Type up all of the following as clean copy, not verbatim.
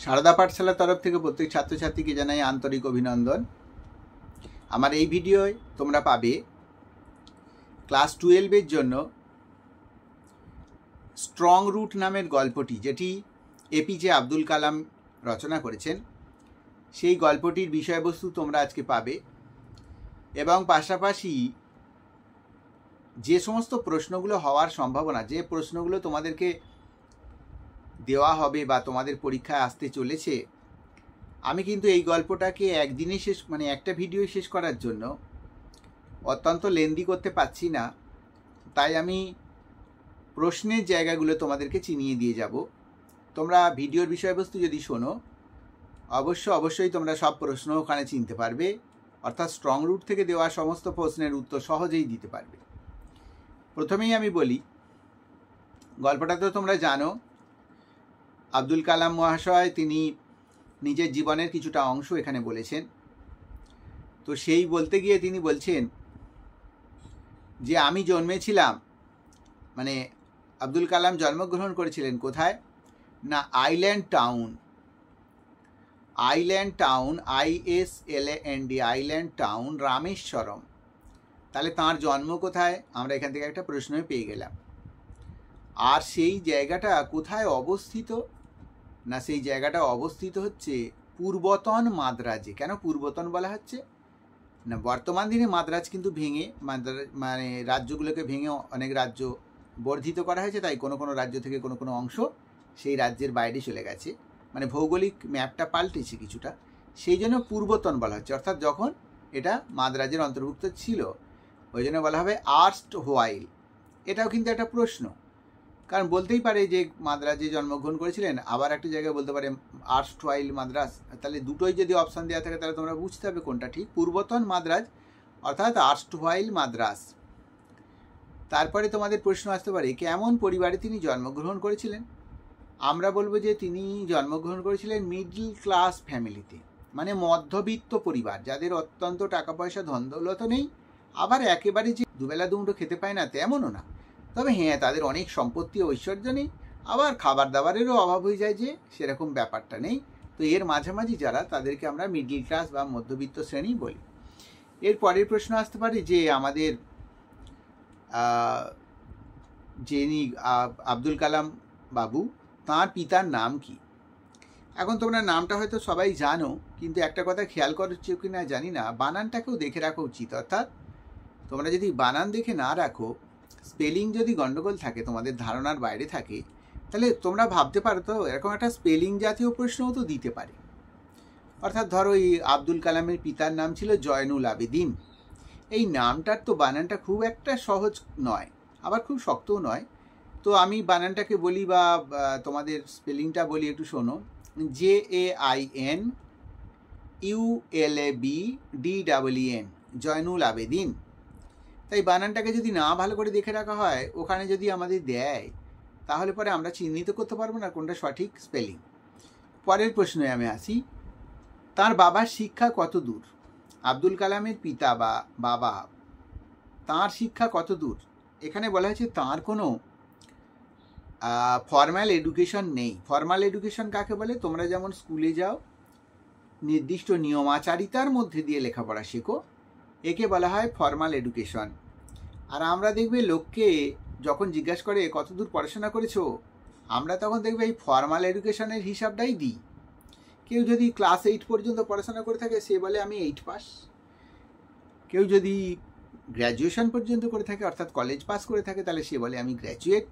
সারদা পাঠশালার তরফ থেকে প্রত্যেক ছাত্রছাত্রীকে জানাই আন্তরিক অভিনন্দন। আমার এই ভিডিওয় তোমরা পাবে ক্লাস 12-এর জন্য স্ট্রং রুট নামের গল্পটি, যেটি এপিজে আব্দুল কালাম রচনা করেছেন। সেই গল্পটির বিষয়বস্তু তোমরা আজকে পাবে এবং পাশাপাশি যে সমস্ত প্রশ্নগুলো হওয়ার সম্ভাবনা, যে প্রশ্নগুলো তোমাদেরকে দেওয়া হবে বা তোমাদের পরীক্ষায় আসতে চলেছে, আমি কিন্তু এই গল্পটাকে একদিনে একটা ভিডিও শেষ করার জন্য অত্যন্ত লেন্দি করতে পারছি না। তাই আমি প্রশ্নের জায়গাগুলো তোমাদেরকে চিনিয়ে দিয়ে যাব। তোমরা ভিডিওর বিষয়বস্তু যদি শোনো, অবশ্যই তোমরা সব প্রশ্ন ওখানে চিনতে পারবে, অর্থাৎ স্ট্রং রুট থেকে দেওয়া সমস্ত প্রশ্নের উত্তর সহজেই দিতে পারবে। প্রথমেই আমি বলি, গল্পটা তো তোমরা জানো। আব্দুল কালাম মহাশয় তিনি নিজের জীবনের কিছুটা অংশ এখানে বলেছেন। তো সেই বলতে গিয়ে তিনি বলছেন যে আমি জন্মেছিলাম, আব্দুল কালাম জন্মগ্রহণ করেছিলেন কোথায় না, island town, ISLAND, island town, Rameswaram. তাহলে তাঁর জন্ম কোথায়, আমরা এখান থেকে একটা প্রশ্ন পেয়ে গেলাম। আর সেই জায়গাটা কোথায় অবস্থিত না, সেই জায়গাটা অবস্থিত হচ্ছে পূর্বতন মাদ্রাজে। কেন পূর্বতন বলা হচ্ছে না, বর্তমান দিনে মাদ্রাজ কিন্তু ভেঙে রাজ্যগুলোকে ভেঙে অনেক রাজ্য বর্ধিত করা হয়েছে। তাই কোনো কোনো রাজ্য থেকে কোনো অংশ সেই রাজ্যের বাইরে চলে গেছে, ভৌগোলিক ম্যাপটা পাল্টেছে কিছুটা। সেই জন্য পূর্বতন বলা হচ্ছে, অর্থাৎ যখন এটা মাদ্রাজের অন্তর্ভুক্ত ছিল, ওই জন্য বলা হবে আর্স্ট হোয়াইল। এটাও কিন্তু একটা প্রশ্ন, কারণ বলতেই পারে যে মাদ্রাজে জন্মগ্রহণ করেছিলেন, আবার একটা জায়গায় বলতে পারে আর্স্ট হোয়াইল মাদ্রাজ। তাহলে দুটোই যদি অপশান দেওয়া থাকে তাহলে তোমরা বুঝতে হবে কোনটা ঠিক। পূর্বতন মাদ্রাজ অর্থাৎ আর্স্ট হোয়াইল মাদ্রাজ। তারপরে তোমাদের প্রশ্ন আসতে পারে কেমন পরিবারে তিনি জন্মগ্রহণ করেছিলেন। আমরা বলবো যে তিনি জন্মগ্রহণ করেছিলেন মিডল ক্লাস ফ্যামিলিতে, মধ্যবিত্ত পরিবার, যাদের অত্যন্ত টাকা পয়সা ধন দৌলত নেই, আবার একেবারে যে দুবেলা দুমুঠো খেতে পায় না তেমনও না। তবে হ্যাঁ, তাদের অনেক সম্পত্তি ঐশ্বর্য নেই, আবার খাবার দাবারেরও অভাব হয়ে যায় যে সেরকম ব্যাপারটা নেই। তো এর মাঝামাঝি যারা, তাদেরকে আমরা মিডল ক্লাস বা মধ্যবিত্ত শ্রেণী বলি। এর পরের প্রশ্ন আসতে পারে যে আমাদের যিনি আব্দুল কালাম বাবু, তাঁর পিতার নাম কি। এখন তোমরা নামটা হয়তো সবাই জানো, কিন্তু একটা কথা খেয়াল করছো কি না জানি না, বানানটাকেও দেখে রাখা উচিত। অর্থাৎ তোমরা যদি বানান দেখে না রাখো, স্পেলিং যদি গণ্ডগোল থাকে, তোমাদের ধারণার বাইরে থাকে, তাহলে তোমরা ভাবতে পারো তো এরকম একটা স্পেলিং জাতীয় প্রশ্নও তো দিতে পারে। অর্থাৎ ধরো এই আব্দুল কালামের পিতার নাম ছিল জয়নুল আবেদিন। এই নামটার তো বানানটা খুব একটা সহজ নয়, আবার খুব শক্তও নয়। তো আমি বানানটাকে বলি বা তোমাদের স্পেলিংটা বলি, একটু শোনো। JAINULABDEEN, জয়নুল আবেদিন। তাই বানানটাকে যদি না ভালো করে দেখে রাখা হয়, ওখানে যদি আমাদের দেয়, তাহলে পরে আমরা চিহ্নিত করতে পারবো না কোনটা সঠিক স্পেলিং। পরের প্রশ্নে আমি আসি, তার বাবার শিক্ষা কত দূর। আব্দুল কালামের পিতা বা বাবা, তাঁর শিক্ষা কত দূর। এখানে বলা হয়েছে তাঁর কোনো ফর্মাল এডুকেশন নেই। ফর্মাল এডুকেশন কাকে বলে, তোমরা যেমন স্কুলে যাও, নির্দিষ্ট নিয়মাচারিতার মধ্যে দিয়ে লেখাপড়া শেখো, একে বলা হয় ফর্মাল এডুকেশন। আর আমরা দেখবে লোককে যখন জিজ্ঞাসা করে কতদূর পড়াশোনা করেছো, আমরা তখন দেখবে এই ফর্মাল এডুকেশনের হিসাবটাই দিই। কেউ যদি ক্লাস 8 পর্যন্ত পড়াশোনা করে থাকে, সে বলে আমি 8 পাস। কেউ যদি গ্র্যাজুয়েশন পর্যন্ত করে থাকে, অর্থাৎ কলেজ পাস করে থাকে, তাহলে সে বলে আমি গ্র্যাজুয়েট,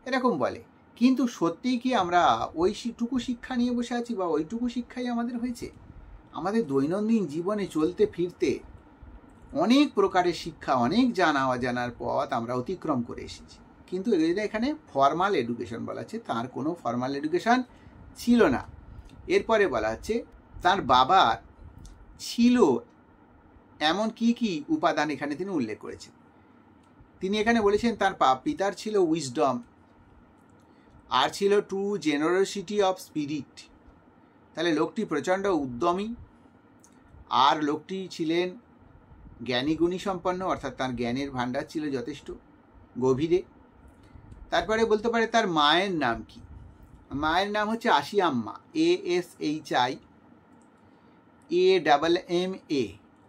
এরকম বলে। কিন্তু সত্যিই কি আমরা ওইটুকু শিক্ষা নিয়ে বসে আছি, বা ওইটুকু শিক্ষাই আমাদের হয়েছে? আমাদের দৈনন্দিন জীবনে চলতে ফিরতে অনেক প্রকারের শিক্ষা, অনেক জানা অজানার পথ আমরা অতিক্রম করে এসেছি। কিন্তু এখানে ফর্মাল এডুকেশন বলা হচ্ছে, তার কোনো ফর্মাল এডুকেশন ছিল না। এরপরে বলা হচ্ছে তার বাবার ছিল এমন কি কি উপাদান, এখানে তিনি উল্লেখ করেছেন। তিনি এখানে বলেছেন তার পিতার ছিল উইজডম, আর ছিল ট্রু জেনারোসিটি অফ স্পিরিট। তাহলে লোকটি প্রচণ্ড উদ্যমী, আর লোকটি ছিলেন জ্ঞানী গুণী সম্পন্ন, অর্থাৎ তার জ্ঞানের ভাণ্ডার ছিল যথেষ্ট গভীরে। তারপরে বলতে পারে তার মায়ের নাম কি, মায়ের নাম হচ্ছে আশিয়াম্মা, ASHIAMMA,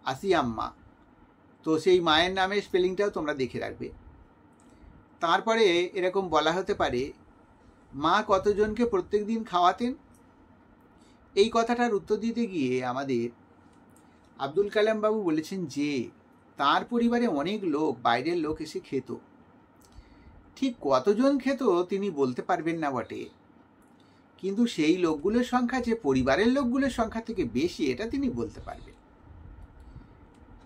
আশিয়াম্মা। তো সেই মায়ের নামের স্পেলিংটাও তোমরা দেখে রাখবে। তারপরে এরকম বলা হতে পারে, মা কতজনকে প্রত্যেক দিন খাওয়াতেন? এই কথাটার উত্তর দিতে গিয়ে আমাদের আব্দুল কালাম বাবু বলেছেন যে তার পরিবারে অনেক লোক, বাইরের লোক এসে খেত। ঠিক কতজন খেত তিনি বলতে পারবেন না বটে, কিন্তু সেই লোকগুলোর সংখ্যা যে পরিবারের লোকগুলোর সংখ্যা থেকে বেশি এটা তিনি বলতে পারবেন।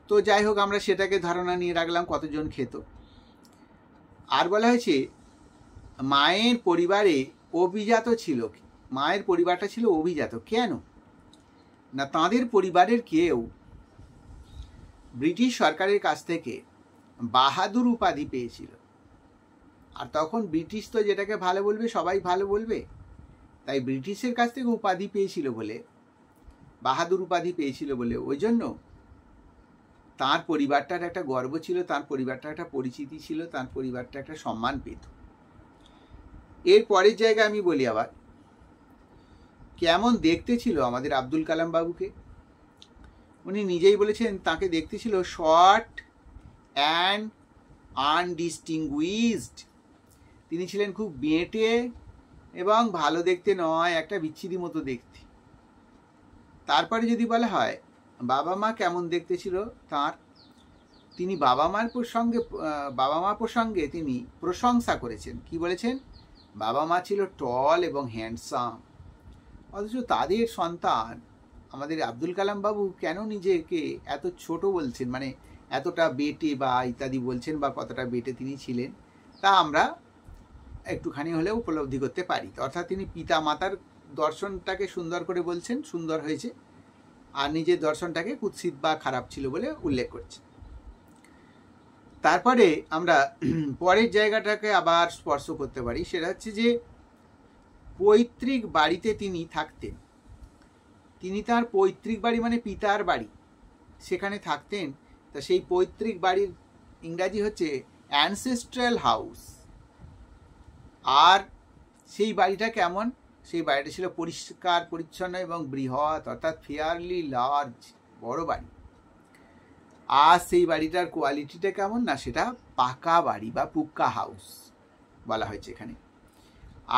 তো যাই হোক, আমরা সেটাকে ধারণা নিয়ে রাখলাম কতজন খেত। আর বলা হয়েছে মায়ের পরিবারে অভিজাত ছিল। মায়ের পরিবারটা ছিল অভিজাত। কেন না, তাঁদের পরিবারের কেউ ব্রিটিশ সরকারের কাছ থেকে বাহাদুর উপাধি পেয়েছিল। আর তখন ব্রিটিশ তো যেটাকে ভালো বলবে সবাই ভালো বলবে, তাই ব্রিটিশের কাছ থেকে উপাধি পেয়েছিল বলে, বাহাদুর উপাধি পেয়েছিল বলে, ওই জন্য তার পরিবারটার একটা গর্ব ছিল, তার পরিবারটার একটা পরিচিতি ছিল, তার পরিবারটা একটা সম্মান পেত। এর পরের জায়গায় আমি বলি আবার, কেমন দেখতে ছিল আমাদের আব্দুল কালাম বাবুকে। উনি নিজেই বলেছেন তাকে দেখতে ছিল শর্ট অ্যান্ড আনডিস্টিংগুইশড। তিনি ছিলেন খুব বেঁটে এবং ভালো দেখতে নয়, একটা বিচ্ছিরি মতো দেখতে। তারপরে যদি বলা হয় বাবা মা কেমন দেখতে ছিল তার, তিনি বাবা মা প্রসঙ্গে তিনি প্রশংসা করেছেন। কি বলেছেন? বাবা মা ছিল টল এবং হ্যান্ডসাম। অথচ তাদের সন্তান আমাদের আব্দুল কালাম বাবু কেন নিজেকে এত ছোট বলছেন, মানে এতটা বেটে বা ইত্যাদি বলছেন, বা কতটা বেটে তিনি ছিলেন তা আমরা একটুখানি হলেও উপলব্ধি করতে পারি। অর্থাৎ তিনি পিতা মাতার দর্শনটাকে সুন্দর করে বলছেন, সুন্দর হয়েছে, আর নিজের দর্শনটাকে কুৎসিত বা খারাপ ছিল বলে উল্লেখ করছেন। তারপরে আমরা পরের জায়গাটাকে আবার স্পর্শ করতে পারি, সেটা হচ্ছে যে পৈতৃক বাড়িতে তিনি থাকতেন। তিনি তার পৈতৃক বাড়ি মানে পিতার বাড়ি, সেখানে থাকতেন। তা সেই পৈতৃক বাড়ির ইংরাজি হচ্ছে অ্যানসেস্ট্রাল হাউস। আর সেই বাড়িটা কেমন? সেই বাড়িটা ছিল পরিষ্কার পরিচ্ছন্ন এবং বৃহৎ, অর্থাৎ ফেয়ারলি লার্জ, বড় বাড়ি। আর সেই বাড়িটার কোয়ালিটিটা কেমন? না, সেটা পাকা বাড়ি বা পুক্কা হাউস বলা হয়েছে এখানে।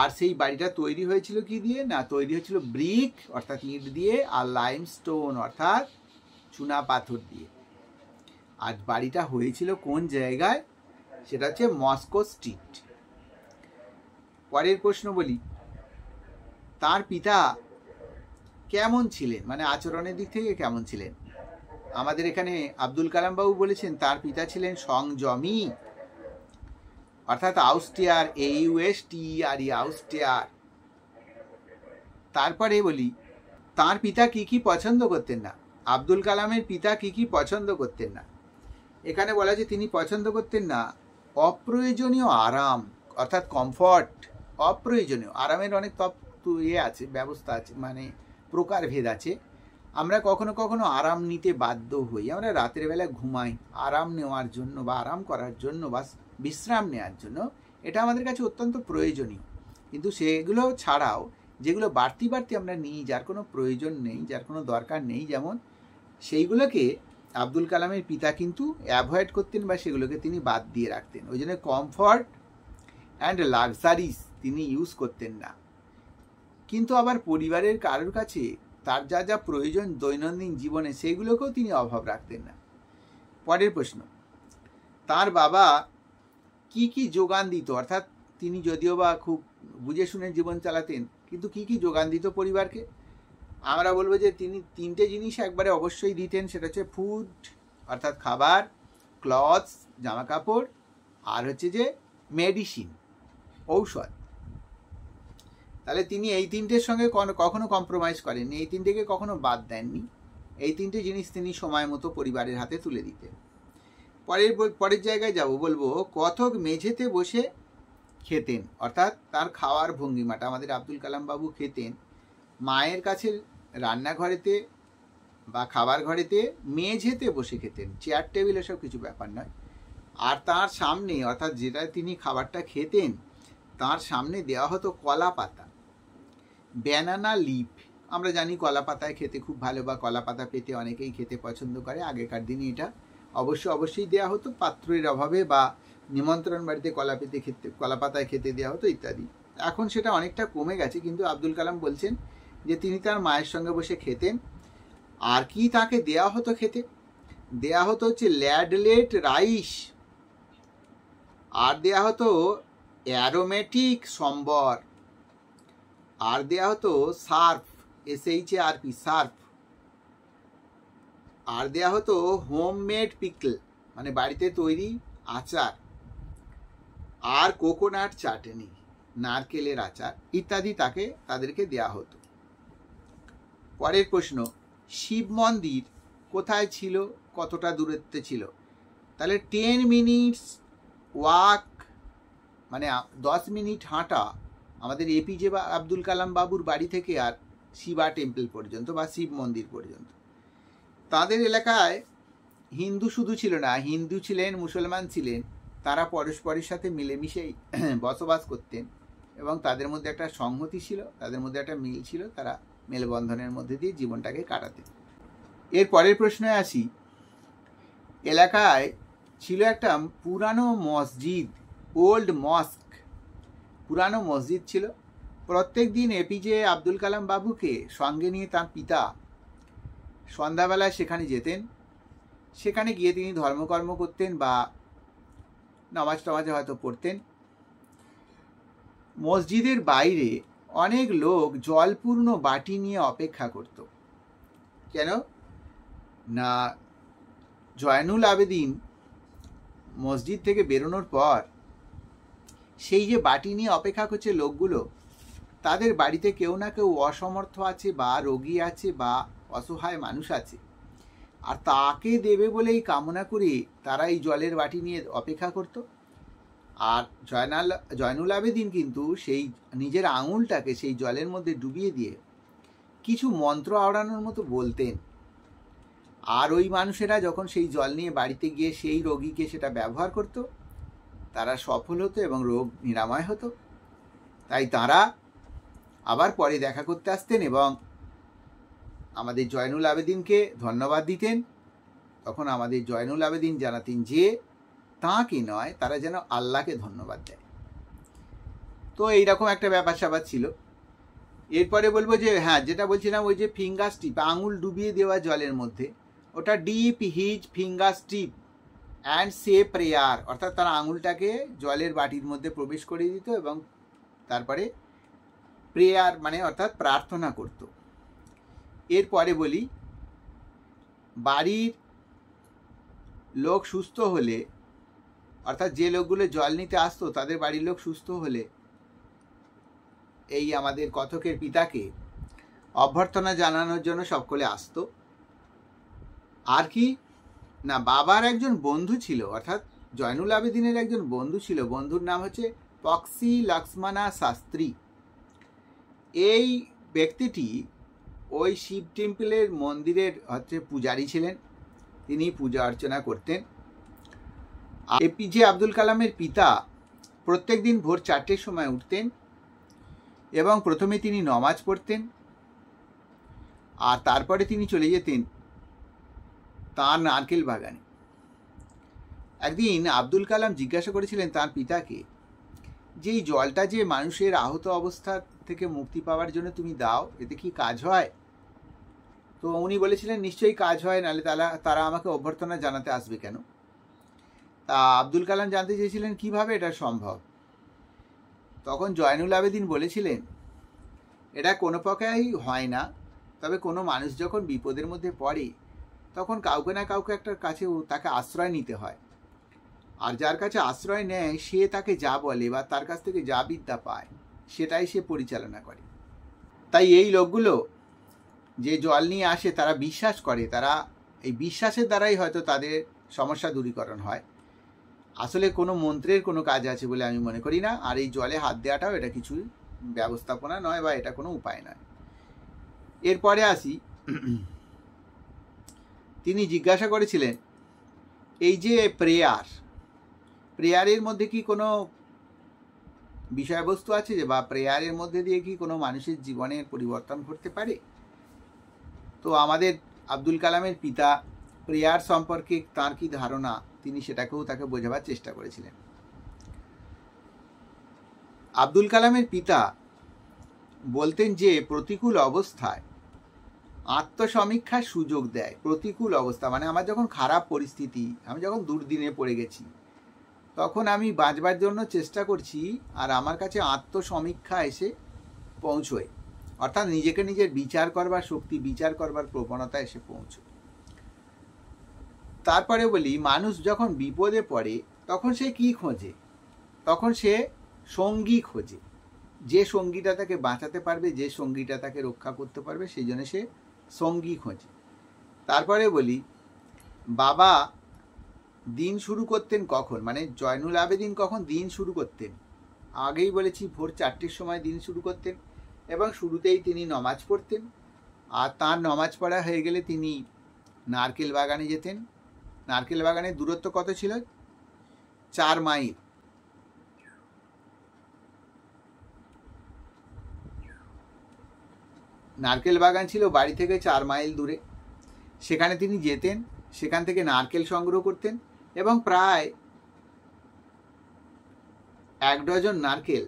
আর সেই বাড়িটা তৈরি হয়েছিল কি দিয়ে? না, তৈরি হয়েছিল ব্রিক অর্থাৎ ইট দিয়ে, আর লাইমস্টোন অর্থাৎ চুনা পাথর দিয়ে। আর বাড়িটা হয়েছিল কোন জায়গায়? সেটা হচ্ছে মস্কো স্ট্রিট। পরের প্রশ্ন বলি, তার পিতা কেমন ছিলেন, মানে আচরণের দিক থেকে কেমন ছিলেন? আমাদের এখানে আব্দুল কালাম বাবু বলেছেন তার পিতা ছিলেন সংযমী, অর্থাৎ আউস্টিয়ার, AUSTERE, আউস্টিয়ার। তারপরে বলি তার পিতা কি কি পছন্দ করতেন না। আব্দুল কালামের পিতা কি কি পছন্দ করতেন না? এখানে বলা যে তিনি পছন্দ করতেন না অপ্রয়োজনীয় আরাম, অর্থাৎ কমফর্ট। অপ্রয়োজনীয় আরামের অনেক আছে, ব্যবস্থা আছে, মানে প্রকারভেদ আছে। আমরা কখনো কখনো আরাম নিতে বাধ্য হই। আমরা রাতের বেলা ঘুমাই আরাম নেওয়ার জন্য বা আরাম করার জন্য বা বিশ্রাম নেওয়ার জন্য, এটা আমাদের কাছে অত্যন্ত প্রয়োজনীয়। কিন্তু সেগুলো ছাড়াও যেগুলো বাড়তি বাড়তি আমরা নিই, যার কোনো প্রয়োজন নেই, যার কোনো দরকার নেই, যেমন সেইগুলোকে আব্দুল কালামের পিতা কিন্তু অ্যাভয়েড করতেন বা সেগুলোকে তিনি বাদ দিয়ে রাখতেন। ওই জন্য কমফর্ট অ্যান্ড লাক্সারিস তিনি ইউজ করতেন না। কিন্তু আবার পরিবারের কারোর কাছে তার যা যা প্রয়োজন দৈনন্দিন জীবনে, সেইগুলোকেও তিনি অভাব রাখতেন না। পরের প্রশ্ন, তার বাবা কি কি যোগান দিত? অর্থাৎ তিনি যদিও বা খুব বুঝে শুনে জীবন চালাতেন, কিন্তু কি কি যোগান দিত পরিবারকে? আমরা বলবো যে তিনি তিনটে জিনিস একবারে অবশ্যই দিতেন। সেটা হচ্ছে ফুড অর্থাৎ খাবার, ক্লথস জামা কাপড়, আর হচ্ছে যে মেডিসিন ঔষধ। তাহলে তিনি এই তিনটের সঙ্গে কখনো কম্প্রোমাইজ করেননি, এই তিনটেকে কখনো বাদ দেননি। এই তিনটে জিনিস তিনি সময় মতো পরিবারের হাতে তুলে দিতেন। পরের জায়গায় যাব, বলবো কতক মেঝেতে বসে খেতেন, অর্থাৎ তার খাওয়ার ভঙ্গিমাটা। আমাদের আব্দুল কালাম বাবু খেতেন মায়ের কাছে রান্নাঘরেতে বা খাবার ঘরেতে মেঝেতে বসে খেতেন, চেয়ার টেবিল এসব কিছু ব্যাপার নয়। আর তার সামনে, অর্থাৎ যেটা তিনি খাবারটা খেতেন তার সামনে দেওয়া হতো কলা পাতা। ব্যানানা লিফ, আমরা জানি কলা পাতায় খেতে খুব ভালো, বা কলা পাতা পেতে অনেকেই খেতে পছন্দ করে। আগেকার দিনে এটা অবশ্যই দেওয়া হতো পাত্রের অভাবে, বা নিমন্ত্রণ বাড়িতে কলা পাতায় খেতে দেওয়া হতো ইত্যাদি। এখন সেটা অনেকটা কমে গেছে, কিন্তু আব্দুল কালাম বলছেন যে তিনি তার মায়ের সঙ্গে বসে খেতেন। আর কি তাকে দেওয়া হতো খেতে? দেওয়া হতো হচ্ছে ল্যাডলেট রাইস, আর দেওয়া হতো অ্যারোমেটিক সম্বর, আর দেওয়া হতো সার্ফ, SHARP সার্ফ, আর দেওয়া হতো হোমমেড পিকল মানে বাড়িতে তৈরি আচার, আর কোকোনাট চাটনি নারকেলের আচার ইত্যাদি তাদেরকে দেওয়া হতো। পরের প্রশ্ন, শিব মন্দির কোথায় ছিল, কতটা দূরত্বে ছিল? তাহলে 10 মিনিটস ওয়াক মানে 10 মিনিট হাঁটা আমাদের APJ আব্দুল কালাম বাবুর বাড়ি থেকে আর শিবা টেম্পল পর্যন্ত বা শিব মন্দির পর্যন্ত। তাদের এলাকায় হিন্দু শুধু ছিল না, হিন্দু ছিলেন, মুসলমান ছিলেন, তারা পরস্পরের সাথে মিলেমিশেই বসবাস করতেন এবং তাদের মধ্যে একটা সংহতি ছিল, তাদের মধ্যে একটা মিল ছিল, তারা মেলবন্ধনের মধ্যে দিয়ে জীবনটাকে কাটাতেন। এর পরের প্রশ্নে আসি, এলাকায় ছিল একটা পুরানো মসজিদ, ওল্ড মস্ক, পুরানো মসজিদ ছিল। প্রত্যেক দিন APJ আব্দুল কালাম বাবুকে সঙ্গে নিয়ে তার পিতা সন্ধ্যাবেলায় সেখানে যেতেন। সেখানে গিয়ে তিনি ধর্মকর্ম করতেন বা নামাজ টামাজে হয়তো পড়তেন। মসজিদের বাইরে অনেক লোক জলপূর্ণ বাটি নিয়ে অপেক্ষা করত। কেন না, জয়নুল আবেদিন মসজিদ থেকে বেরোনোর পর সেই যে বাটি নিয়ে অপেক্ষা করছে লোকগুলো, তাদের বাড়িতে কেউ না কেউ অসমর্থ আছে বা রোগী আছে বা অসহায় মানুষ আছে, আর তাকে দেবে বলেই কামনা করে তারা এই জলের বাটি নিয়ে অপেক্ষা করত। আর জয়নুল আবেদিন কিন্তু সেই নিজের আঙুলটাকে সেই জলের মধ্যে ডুবিয়ে দিয়ে কিছু মন্ত্র আওড়ানোর মতো বলতেন, আর ওই মানুষেরা যখন সেই জল নিয়ে বাড়িতে গিয়ে সেই রোগীকে সেটা ব্যবহার করত, তারা সফল হতো এবং রোগ নিরাময় হতো। তাই তারা আবার পরে দেখা করতে আসতেন এবং আমাদের জয়নুল আবেদিনকে ধন্যবাদ দিতেন। তখন আমাদের জয়নুল আবেদিন জানাতেন যে তাঁকে নয়, তারা যেন আল্লাহকে ধন্যবাদ দেয়। তো এইরকম একটা ব্যাপার স্যাপার ছিল। এরপরে বলবো যে হ্যাঁ, যেটা বলছিলাম ওই যে ফিঙ্গার স্টিপ, আঙুল ডুবিয়ে দেওয়া জলের মধ্যে, ওটা dip his finger steep and say prayer, অর্থাৎ তারা আঙুলটাকে জলের বাটির মধ্যে প্রবেশ করে দিত এবং তারপরে প্রেয়ার মানে অর্থাৎ প্রার্থনা করত। এরপরে বলি, বাড়ির লোক সুস্থ হলে, অর্থাৎ যে লোকগুলো জল নিতে আসতো তাদের বাড়ির লোক সুস্থ হলে এই আমাদের কথকের পিতাকে অভ্যর্থনা জানানোর জন্য সকলে আসতো। আর কি না, বাবার একজন বন্ধু ছিল, অর্থাৎ জয়নুল আবেদিনের একজন বন্ধু ছিল, বন্ধুর নাম হচ্ছে পক্সি লক্ষ্মণা শাস্ত্রী। এই ব্যক্তিটি ওই শিব টেম্পলের মন্দিরের পূজারী ছিলেন, তিনি পূজা অর্চনা করতেন। APJ আব্দুল কালামের পিতা প্রত্যেক দিন ভোর 4টের সময় উঠতেন এবং প্রথমে তিনি নমাজ পড়তেন, আর তারপরে তিনি চলে যেতেন তাঁর নারকেল বাগানে। একদিন আব্দুল কালাম জিজ্ঞাসা করেছিলেন তাঁর পিতাকে যে এই জলটা যে মানুষের আহত অবস্থা থেকে মুক্তি পাওয়ার জন্য তুমি দাও, এতে কি কাজ হয়? তো উনি বলেছিলেন নিশ্চয়ই কাজ হয়, নাহলে তারা আমাকে অভ্যর্থনা জানাতে আসবে কেন? তা আব্দুল কালাম জানতে চেয়েছিলেন কিভাবে এটা সম্ভব। তখন জয়নুল আবেদিন বলেছিলেন এটা কোনো প্রকারেই হয় না, তবে কোনো মানুষ যখন বিপদের মধ্যে পড়ে তখন কাউকে না কাউকে একটা কাছে তাকে আশ্রয় নিতে হয়, আর যার কাছে আশ্রয় নেয় সে তাকে যা বলে বা তার কাছ থেকে যা বিদ্যা পায় সেটাই সে পরিচালনা করে। তাই এই লোকগুলো যে জল নিয়ে আসে তারা বিশ্বাস করে, তারা এই বিশ্বাসের দ্বারাই হয়তো তাদের সমস্যা দূরীকরণ হয়। আসলে কোনো মন্ত্রের কোনো কাজ আছে বলে আমি মনে করি না, আর এই জলে হাত দেওয়াটাও এটা কিছু ব্যবস্থাপনা নয় বা এটা কোনো উপায় নয়। এরপরে আসি, তিনি জিজ্ঞাসা করেছিলেন এই যে প্রেয়ারের মধ্যে কি কোনো বিষয়বস্তু আছে যে বা প্রেয়ারের মধ্যে দিয়ে কি কোনো মানুষের জীবনের পরিবর্তন ঘটতে পারে? তো আমাদের আব্দুল কালামের পিতা প্রেয়ার সম্পর্কে তার কি ধারণা, তিনি সেটাকেও তাকে বোঝাবার চেষ্টা করেছিলেন। আব্দুল কালামের পিতা বলতেন যে প্রতিকূল অবস্থায় আত্মসমীক্ষার সুযোগ দেয়। প্রতিকূল অবস্থা মানে আমার যখন খারাপ পরিস্থিতি, আমি যখন দুর্দিনে পড়ে গেছি, তখন আমি বাঁচবার জন্য চেষ্টা করছি আর আমার কাছে আত্মসমীক্ষা এসে পৌঁছয়, অর্থাৎ নিজেকে নিজের বিচার করবার শক্তি, বিচার করবার প্রবণতা এসে পৌঁছয়। তারপরে বলি, মানুষ যখন বিপদে পড়ে তখন সে কি খোঁজে? তখন সে সঙ্গী খোঁজে, যে সঙ্গীটা তাকে বাঁচাতে পারবে, যে সঙ্গীটা তাকে রক্ষা করতে পারবে, সেই জন্য সে সঙ্গী খোঁজে। তারপরে বলি, বাবা দিন শুরু করতেন কখন, মানে জয়নুল আবেদিন কখন দিন শুরু করতেন? আগেই বলেছি ভোর 4টের সময় দিন শুরু করতেন এবং শুরুতেই তিনি নমাজ পড়তেন। আর তার নমাজ পড়া হয়ে গেলে তিনি নারকেল বাগানে যেতেন। নারকেল বাগানের দূরত্ব কত ছিল? 4 মাইল। নারকেল বাগান ছিল বাড়ি থেকে 4 মাইল দূরে। সেখানে তিনি যেতেন, সেখান থেকে নারকেল সংগ্রহ করতেন এবং প্রায় 1 ডজন নারকেল,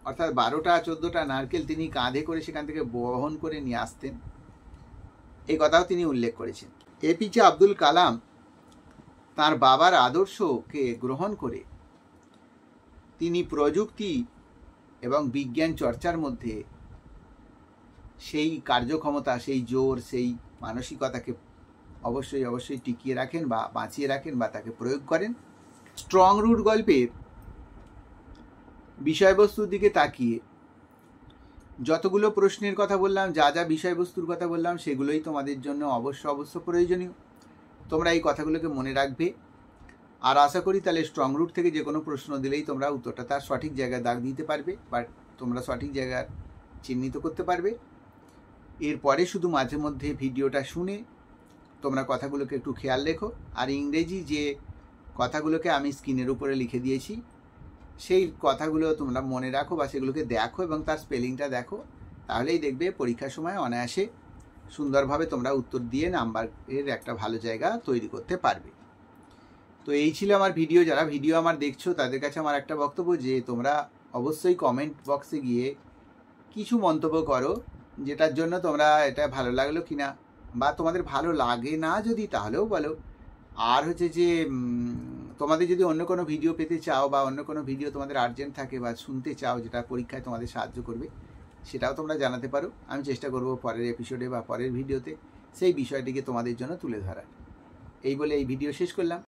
অর্থাৎ 12টা 14টা নারকেল তিনি কাঁধে করে সেখান থেকে বহন করে নিয়ে আসতেন। এই কথাও তিনি উল্লেখ করেছেন। এপিজে আব্দুল কালাম তার বাবার আদর্শকে গ্রহণ করে তিনি প্রযুক্তি এবং বিজ্ঞান চর্চার মধ্যে সেই কার্যক্ষমতা, সেই জোর, সেই মানসিকতাকে অবশ্যই টিকিয়ে রাখেন বা বাঁচিয়ে রাখেন বা তাকে প্রয়োগ করেন। স্ট্রং রুট গল্পের বিষয়বস্তুর দিকে তাকিয়ে যতগুলো প্রশ্নের কথা বললাম, যা যা বিষয়বস্তুর কথা বললাম, সেগুলোই তোমাদের জন্য অবশ্য প্রয়োজনীয়। তোমরা এই কথাগুলোকে মনে রাখবে। আর আশা করি তাহলে স্ট্রং রুট থেকে যে কোনো প্রশ্ন দিলেই তোমরা উত্তরটা তার সঠিক জায়গায় দাগ দিতে পারবে বা তোমরা সঠিক জায়গা চিহ্নিত করতে পারবে। এরপরে শুধু মাঝে মধ্যে ভিডিওটা শুনে তোমরা কথাগুলোকে একটু খেয়াল রেখো। আর ইংরেজি যে কথাগুলোকে আমি স্ক্রিনের উপরে লিখে দিয়েছি, সেই কথাগুলো তোমরা মনে রাখো বা সেগুলোকে দেখো এবং তার স্পেলিংটা দেখো। তাহলেই দেখবে পরীক্ষার সময় অনায়াসে সুন্দরভাবে তোমরা উত্তর দিয়ে নাম্বারের একটা ভালো জায়গা তৈরি করতে পারবে। তো এই ছিল আমার ভিডিও। যারা ভিডিও আমার দেখছো তাদের কাছে আমার একটা বক্তব্য যে তোমরা অবশ্যই কমেন্ট বক্সে গিয়ে কিছু মন্তব্য করো, যেটার জন্য তোমরা এটা ভালো লাগলো কিনা, বা তোমাদের ভালো লাগে না যদি তাহলেও বলো। আর হচ্ছে যে তোমাদের যদি অন্য কোনো ভিডিও পেতে চাও বা অন্য কোনো ভিডিও তোমাদের আর্জেন্ট থাকে বা শুনতে চাও যেটা পরীক্ষায় তোমাদের সাহায্য করবে, সেটাও তোমরা জানাতে পারো। আমি চেষ্টা করব পরের এপিসোডে বা পরের ভিডিওতে সেই বিষয়টিকে তোমাদের জন্য তুলে ধরার। এই বলে এই ভিডিও শেষ করলাম।